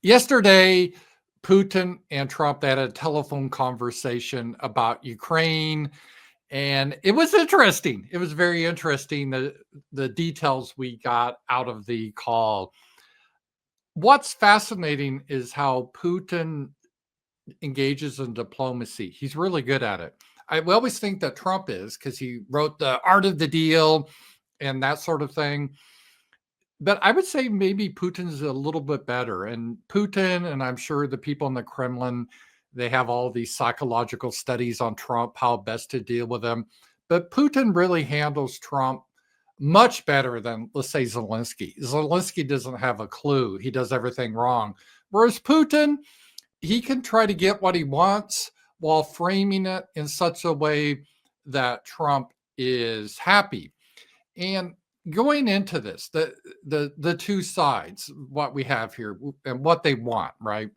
Yesterday, Putin and Trump had a telephone conversation about Ukraine, and it was interesting. It was very interesting, the details we got out of the call. What's fascinating is how Putin engages in diplomacy. He's really good at it. We always think that Trump is because he wrote The Art of the Deal and that sort of thing. But I would say maybe Putin's a little bit better. And Putin, and I'm sure the people in the Kremlin, they have all these psychological studies on Trump, how best to deal with him. But Putin really handles Trump much better than, let's say, Zelensky. Zelensky doesn't have a clue. He does everything wrong. Whereas Putin, he can try to get what he wants while framing it in such a way that Trump is happy. And going into this, the two sides, what we have here and what they want, right?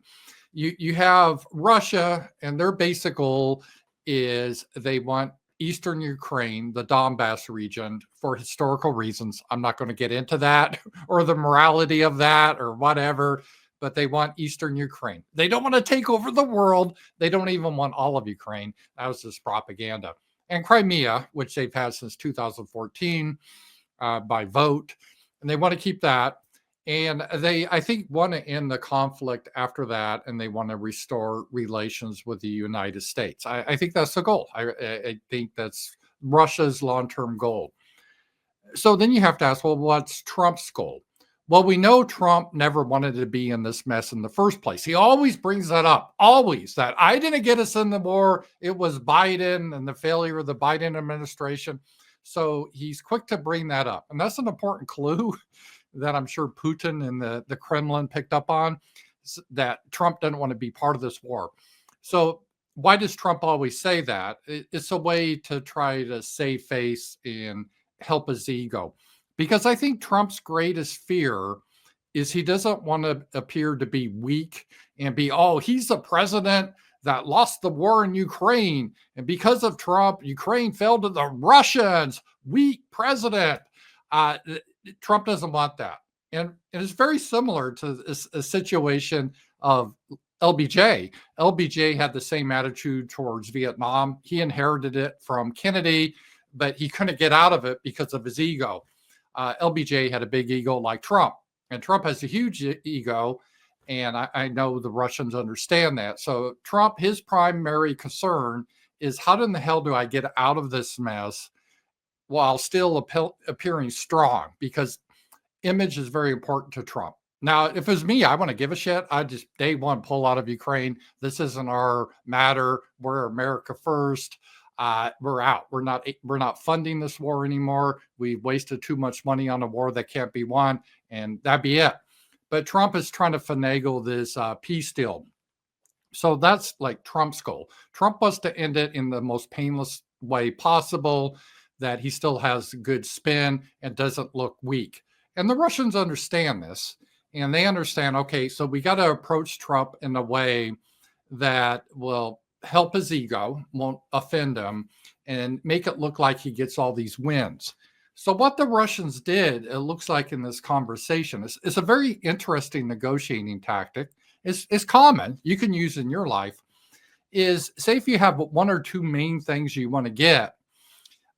You have Russia, and their basic goal is they want Eastern Ukraine, the Donbass region, for historical reasons. I'm not going to get into that or the morality of that or whatever, but they want Eastern Ukraine. They don't want to take over the world. They don't even want all of Ukraine. That was just propaganda. And Crimea, which they've had since 2014 by vote, and they want to keep that. And they, I think, want to end the conflict after that, and they want to restore relations with the United States. I think that's the goal. I think that's Russia's long-term goal. So then you have to ask, well, what's Trump's goal? Well, we know Trump never wanted to be in this mess in the first place. He always brings that up, always, that I didn't get us in the war. It was Biden and the failure of the Biden administration. So he's quick to bring that up. And that's an important clue that I'm sure Putin and the Kremlin picked up on, that Trump doesn't want to be part of this war. So why does Trump always say that? It's a way to try to save face and help his ego. Because I think Trump's greatest fear is he doesn't want to appear to be weak and be, oh, he's the president that lost the war in Ukraine. And because of Trump, Ukraine fell to the Russians. Weak president. Trump doesn't want that. And it's very similar to a situation of LBJ. LBJ had the same attitude towards Vietnam. He inherited it from Kennedy, but he couldn't get out of it because of his ego. LBJ had a big ego like Trump, and Trump has a huge ego, and I know the Russians understand that. So Trump, his primary concern is, how in the hell do I get out of this mess while still appearing strong? Because image is very important to Trump. Now, if it was me, I want to give a shit. I just, day one, pull out of Ukraine. This isn't our matter. We're America first. We're out. We're not funding this war anymore. We've wasted too much money on a war that can't be won, and that'd be it. But Trump is trying to finagle this peace deal. So that's like Trump's goal. Trump wants to end it in the most painless way possible, that he still has good spin and doesn't look weak. And the Russians understand this, and they understand, okay, so we got to approach Trump in a way that will help his ego, won't offend him, and make it look like he gets all these wins. So what the Russians did, it looks like in this conversation, is a very interesting negotiating tactic. It's common, you can use in your life, is say if you have one or two main things you want to get,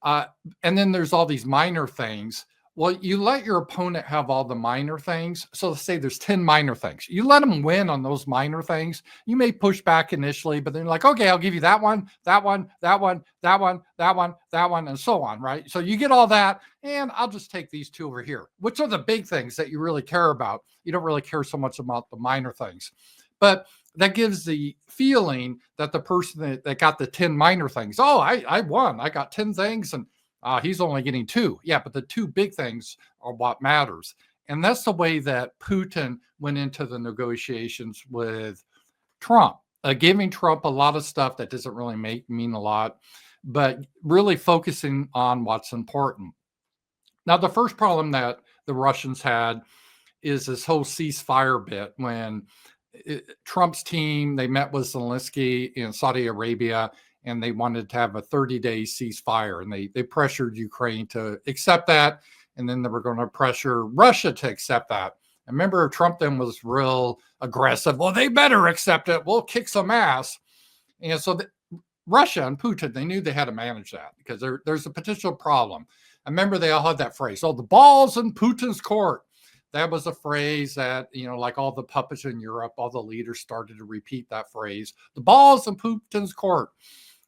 and then there's all these minor things. Well, you let your opponent have all the minor things. So let's say there's 10 minor things. You let them win on those minor things. You may push back initially, but then you're like, okay, I'll give you that one, that one, that one, that one, that one, that one, and so on, right? So you get all that, and I'll just take these two over here, which are the big things that you really care about. You don't really care so much about the minor things. But that gives the feeling that the person that got the 10 minor things, oh, I won. I got 10 things, and he's only getting two. Yeah, but the two big things are what matters. And that's the way that Putin went into the negotiations with Trump, giving Trump a lot of stuff that doesn't really mean a lot, but really focusing on what's important. Now, the first problem that the Russians had is this whole ceasefire bit. When Trump's team, they met with Zelensky in Saudi Arabia, and they wanted to have a 30-day ceasefire, and they pressured Ukraine to accept that, and then they were going to pressure Russia to accept that. And remember, Trump then was real aggressive. Well, they better accept it. We'll kick some ass. And so Russia and Putin, they knew they had to manage that because there's a potential problem. I remember they all had that phrase, oh, the ball's in Putin's court. That was a phrase that, like all the puppets in Europe, all the leaders started to repeat that phrase, the ball's in Putin's court.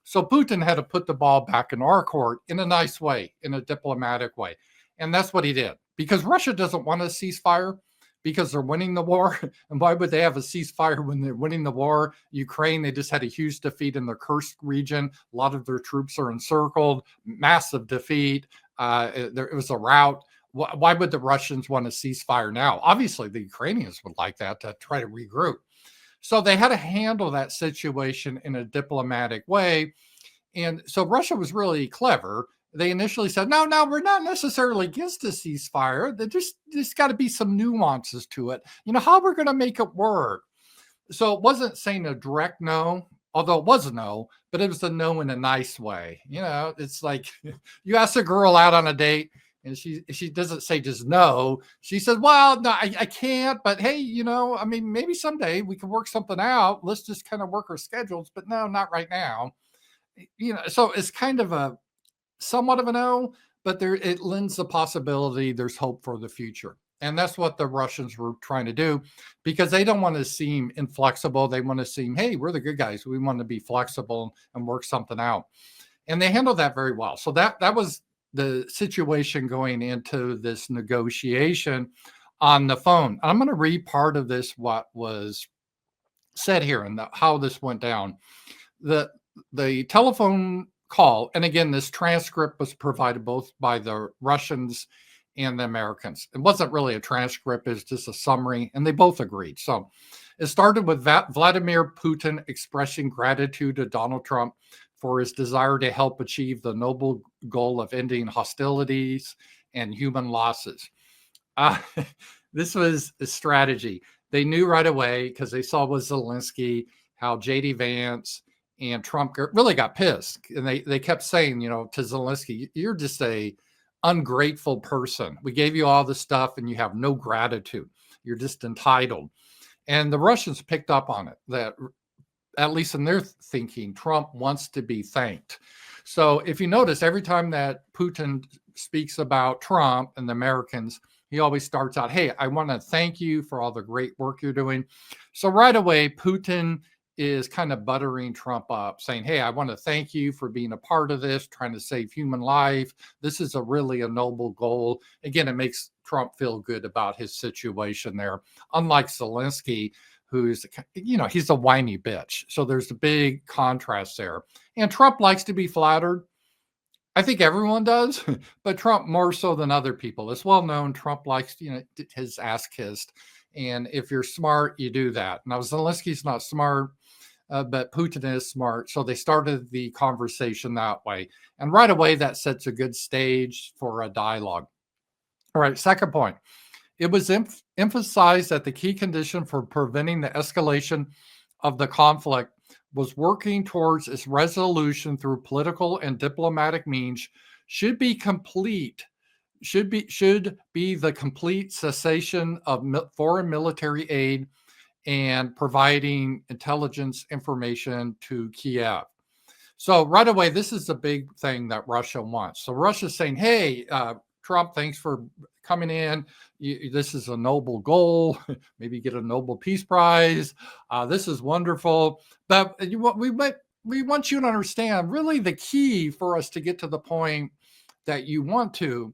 So Putin had to put the ball back in our court in a nice way, in a diplomatic way. And that's what he did, because Russia doesn't want a ceasefire because they're winning the war. And why would they have a ceasefire when they're winning the war? Ukraine, they just had a huge defeat in the Kursk region. A lot of their troops are encircled, massive defeat. It was a rout. Why would the Russians want a ceasefire now? Obviously, the Ukrainians would like that to try to regroup. So they had to handle that situation in a diplomatic way. And so Russia was really clever. They initially said, no, we're not necessarily against a ceasefire. There's got to be some nuances to it. How we're going to make it work. So it wasn't saying a direct no, although it was a no, but it was a no in a nice way. It's like you ask a girl out on a date and she doesn't say just no. She says, well, no, I can't, but hey, maybe someday we can work something out. Let's just kind of work our schedules, but no, not right now. So it's kind of a somewhat of a no, but it lends the possibility there's hope for the future. And that's what the Russians were trying to do, because they don't want to seem inflexible. They want to seem, hey, we're the good guys. We want to be flexible and work something out. And they handled that very well. So that was the situation going into this negotiation on the phone. I'm going to read part of this, what was said here and how this went down. The telephone call, and again, this transcript was provided both by the Russians and the Americans. It wasn't really a transcript, it's just a summary, and they both agreed. So it started with Vladimir Putin expressing gratitude to Donald Trump for his desire to help achieve the noble goal of ending hostilities and human losses. This was a strategy. They knew right away, because they saw with Zelensky how J.D. Vance and Trump really got pissed. And they kept saying, to Zelensky, you're just a ungrateful person. We gave you all this stuff and you have no gratitude. You're just entitled. And the Russians picked up on it, that at least in their thinking, Trump wants to be thanked. So if you notice, every time that Putin speaks about Trump and the Americans, he always starts out, hey, I want to thank you for all the great work you're doing. So right away, Putin is kind of buttering Trump up, saying, hey, I want to thank you for being a part of this, trying to save human life. This is a really a noble goal. Again, it makes Trump feel good about his situation there. Unlike Zelensky, who's, he's a whiny bitch. So there's a big contrast there. And Trump likes to be flattered. I think everyone does, but Trump more so than other people. It's well known Trump likes, his ass kissed. And if you're smart, you do that. Now, Zelensky's not smart, but Putin is smart. So they started the conversation that way. And right away, that sets a good stage for a dialogue. All right, second point. It was emphasized that the key condition for preventing the escalation of the conflict was working towards its resolution through political and diplomatic means should be the complete cessation of foreign military aid and providing intelligence information to Kiev. So right away, this is the big thing that Russia wants. So Russia's saying, hey, Trump, thanks for coming in. This is a noble goal. Maybe get a Nobel Peace Prize. This is wonderful. But we want you to understand, really the key for us to get to the point that you want to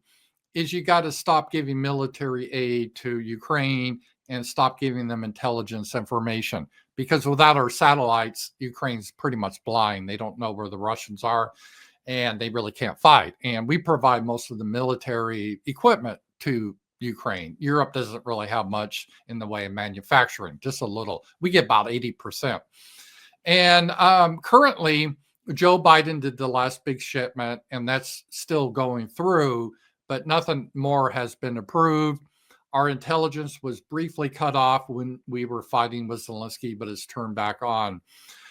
is you got to stop giving military aid to Ukraine and stop giving them intelligence information. Because without our satellites, Ukraine's pretty much blind. They don't know where the Russians are, and they really can't fight. And we provide most of the military equipment to Ukraine. Europe doesn't really have much in the way of manufacturing, just a little. We get about 80%. And currently, Joe Biden did the last big shipment, and that's still going through, but nothing more has been approved. Our intelligence was briefly cut off when we were fighting with Zelensky, but it's turned back on.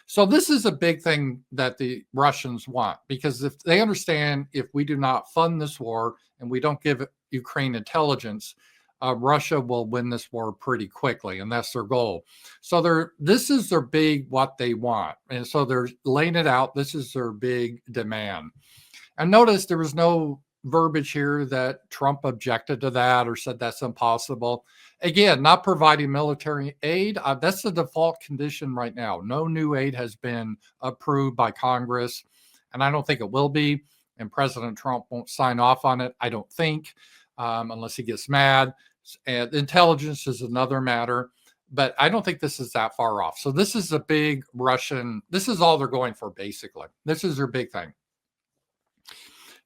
So this is a big thing that the Russians want, because if they understand, if we do not fund this war and we don't give Ukraine intelligence, Russia will win this war pretty quickly, and that's their goal. So this is their big what they want, and so they're laying it out. This is their big demand. And notice there was no verbiage here that Trump objected to that or said that's impossible. Again, not providing military aid. That's the default condition right now. No new aid has been approved by Congress, and I don't think it will be. And President Trump won't sign off on it, I don't think, unless he gets mad. And intelligence is another matter, but I don't think this is that far off. So this is a big Russian, this is all they're going for, basically. This is their big thing.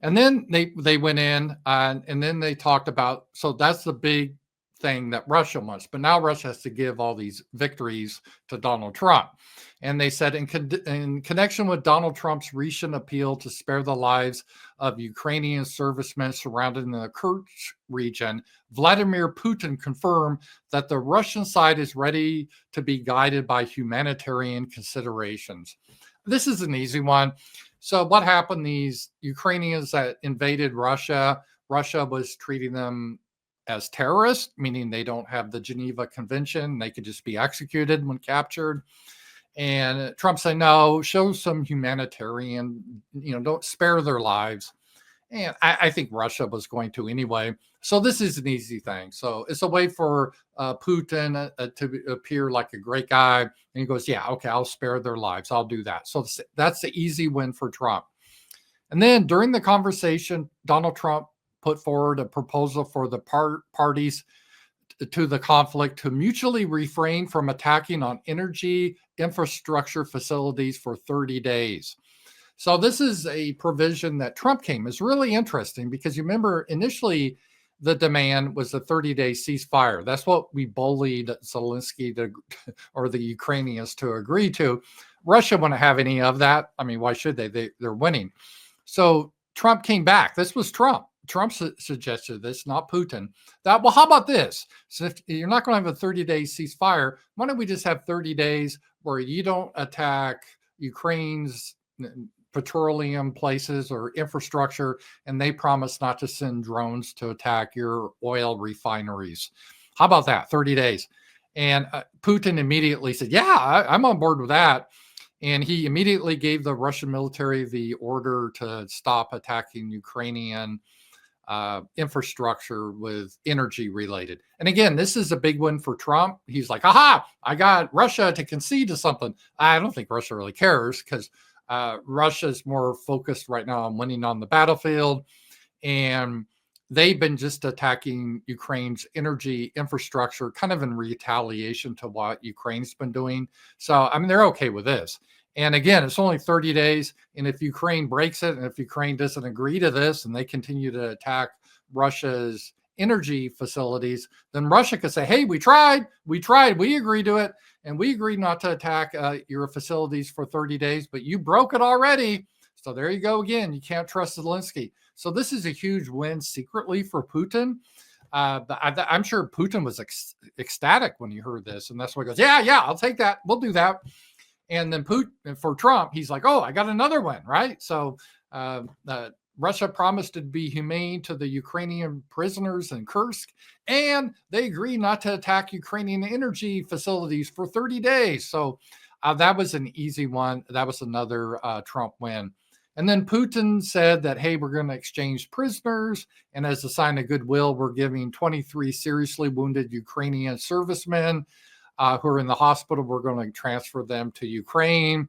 And then they went in and then they talked about, so that's the big thing that Russia wants. But now Russia has to give all these victories to Donald Trump. And they said in connection with Donald Trump's recent appeal to spare the lives of Ukrainian servicemen surrounding the Kerch region, Vladimir Putin confirmed that the Russian side is ready to be guided by humanitarian considerations. This is an easy one. So what happened? These Ukrainians that invaded Russia, Russia was treating them as terrorists, meaning they don't have the Geneva Convention. They could just be executed when captured. And Trump said, no, show some humanitarian, don't spare their lives. And I think Russia was going to anyway. So this is an easy thing. So it's a way for Putin to appear like a great guy. And he goes, yeah, okay, I'll spare their lives. I'll do that. So that's the easy win for Trump. And then during the conversation, Donald Trump put forward a proposal for the parties to the conflict to mutually refrain from attacking on energy infrastructure facilities for 30 days. So this is a provision that Trump came. It's really interesting because you remember initially the demand was a 30-day ceasefire. That's what we bullied Zelensky or the Ukrainians to agree to. Russia wouldn't have any of that. I mean, why should they? They're winning. So Trump came back. This was Trump. Trump suggested this, not Putin. Well, how about this? So if you're not going to have a 30-day ceasefire, why don't we just have 30 days where you don't attack Ukraine's petroleum places or infrastructure, and they promise not to send drones to attack your oil refineries. How about that? 30 days. And Putin immediately said, yeah, I'm on board with that. And he immediately gave the Russian military the order to stop attacking Ukrainian infrastructure with energy related. And again, this is a big one for Trump. He's like, aha, I got Russia to concede to something. I don't think Russia really cares because Russia is more focused right now on winning on the battlefield. And they've been just attacking Ukraine's energy infrastructure kind of in retaliation to what Ukraine's been doing. So, I mean, they're okay with this. And again, it's only 30 days. And if Ukraine breaks it, and if Ukraine doesn't agree to this and they continue to attack Russia's energy facilities, then Russia could say, hey, we tried, we agreed to it. And we agreed not to attack your facilities for 30 days, but you broke it already. So there you go again. You can't trust Zelensky. So this is a huge win secretly for Putin. But I'm sure Putin was ecstatic when he heard this. And that's why he goes, yeah, I'll take that. We'll do that. And then Putin, for Trump, he's like, oh, I got another one, right? So Russia promised to be humane to the Ukrainian prisoners in Kursk, and they agreed not to attack Ukrainian energy facilities for 30 days. So that was an easy one. That was another Trump win. And then Putin said that, hey, we're going to exchange prisoners. And as a sign of goodwill, we're giving 23 seriously wounded Ukrainian servicemen who are in the hospital. We're going to transfer them to Ukraine.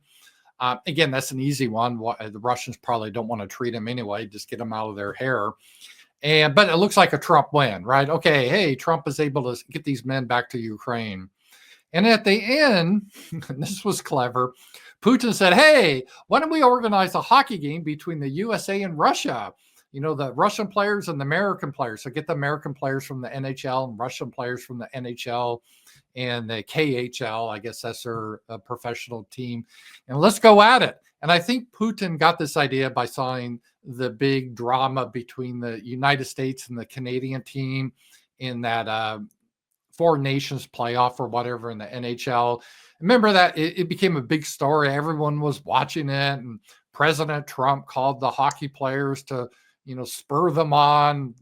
Again, that's an easy one. The Russians probably don't want to treat them anyway. Just get them out of their hair. But it looks like a Trump win, right? Okay, hey, Trump is able to get these men back to Ukraine. And at the end, this was clever, Putin said, hey, why don't we organize a hockey game between the USA and Russia? The Russian players and the American players. So get the American players from the NHL and Russian players from the NHL and the KHL. I guess that's their professional team. And let's go at it. And I think Putin got this idea by saw the big drama between the United States and the Canadian team in that Four Nations playoff or whatever in the NHL. Remember that it became a big story. Everyone was watching it. And President Trump called the hockey players to spur them on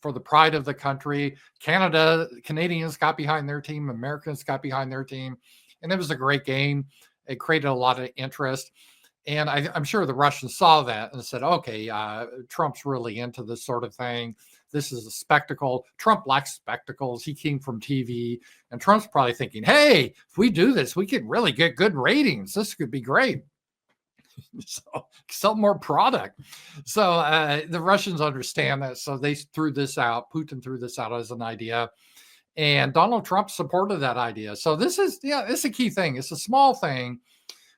for the pride of the country. Canadians got behind their team, Americans got behind their team, and it was a great game. It created a lot of interest. And I'm sure the Russians saw that and said, okay, Trump's really into this sort of thing. This is a spectacle. Trump likes spectacles. He came from TV. And Trump's probably thinking, hey, if we do this, we could really get good ratings. This could be great. So sell more product. So the Russians understand that. So they threw this out. Putin threw this out as an idea. And Donald Trump supported that idea. So it's a key thing. It's a small thing,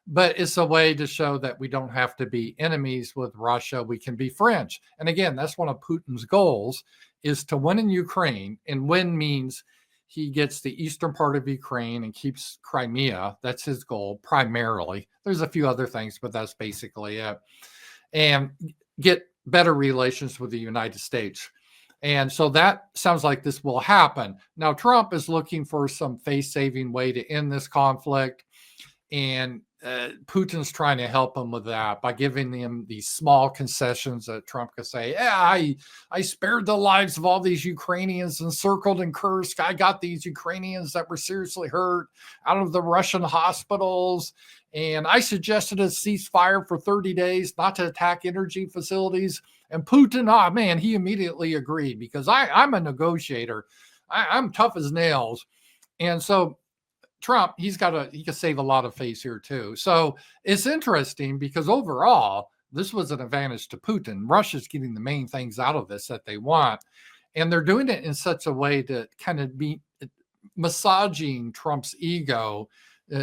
but it's a way to show that we don't have to be enemies with Russia. We can be friends. And again, that's one of Putin's goals, is to win in Ukraine. And win means he gets the eastern part of Ukraine and keeps Crimea. That's his goal primarily. There's a few other things, but that's basically it. And get better relations with the United States. And so that sounds like this will happen. Now, Trump is looking for some face-saving way to end this conflict. And Putin's trying to help him with that by giving him these small concessions that Trump could say, yeah, I spared the lives of all these Ukrainians encircled in Kursk. I got these Ukrainians that were seriously hurt out of the Russian hospitals. And I suggested a ceasefire for 30 days, not to attack energy facilities. And Putin, he immediately agreed, because I'm a negotiator. I'm tough as nails. And so Trump, he can save a lot of face here too. So it's interesting because overall, this was an advantage to Putin. Russia's getting the main things out of this that they want. And they're doing it in such a way to kind of be massaging Trump's ego.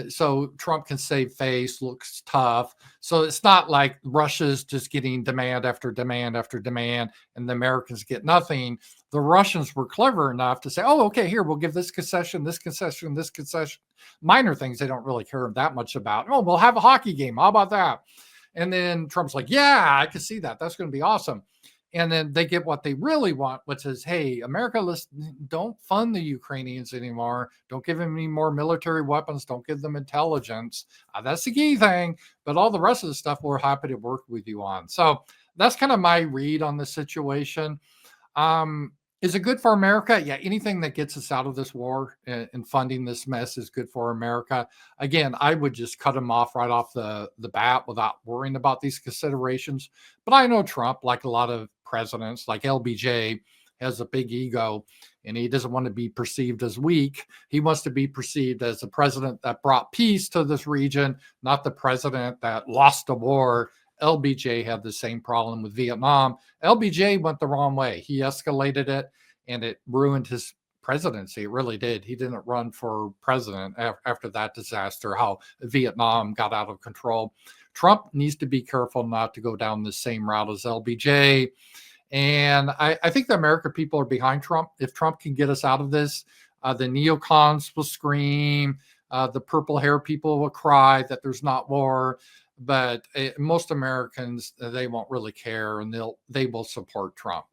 So Trump can save face, looks tough. So it's not like Russia's just getting demand after demand after demand, and the Americans get nothing. The Russians were clever enough to say, oh, okay, here, we'll give this concession, this concession, this concession. Minor things they don't really care that much about. Oh, we'll have a hockey game. How about that? And then Trump's like, yeah, I can see that. That's going to be awesome. And then they get what they really want, which is, hey, America, don't fund the Ukrainians anymore. Don't give them any more military weapons. Don't give them intelligence. That's the key thing. But all the rest of the stuff, we're happy to work with you on. So that's kind of my read on the situation. Is it good for America? Yeah, anything that gets us out of this war and funding this mess is good for America. Again, I would just cut them off right off the bat without worrying about these considerations. But I know Trump, like a lot of presidents, like LBJ, has a big ego, and he doesn't want to be perceived as weak. He wants to be perceived as the president that brought peace to this region, not the president that lost the war. LBJ had the same problem with Vietnam. LBJ went the wrong way. He escalated it, and it ruined his presidency. It really did. He didn't run for president after that disaster, how Vietnam got out of control. Trump needs to be careful not to go down the same route as LBJ. And I think the American people are behind Trump. If Trump can get us out of this, the neocons will scream. The purple hair people will cry that there's not war. But most Americans, they won't really care, and they will support Trump.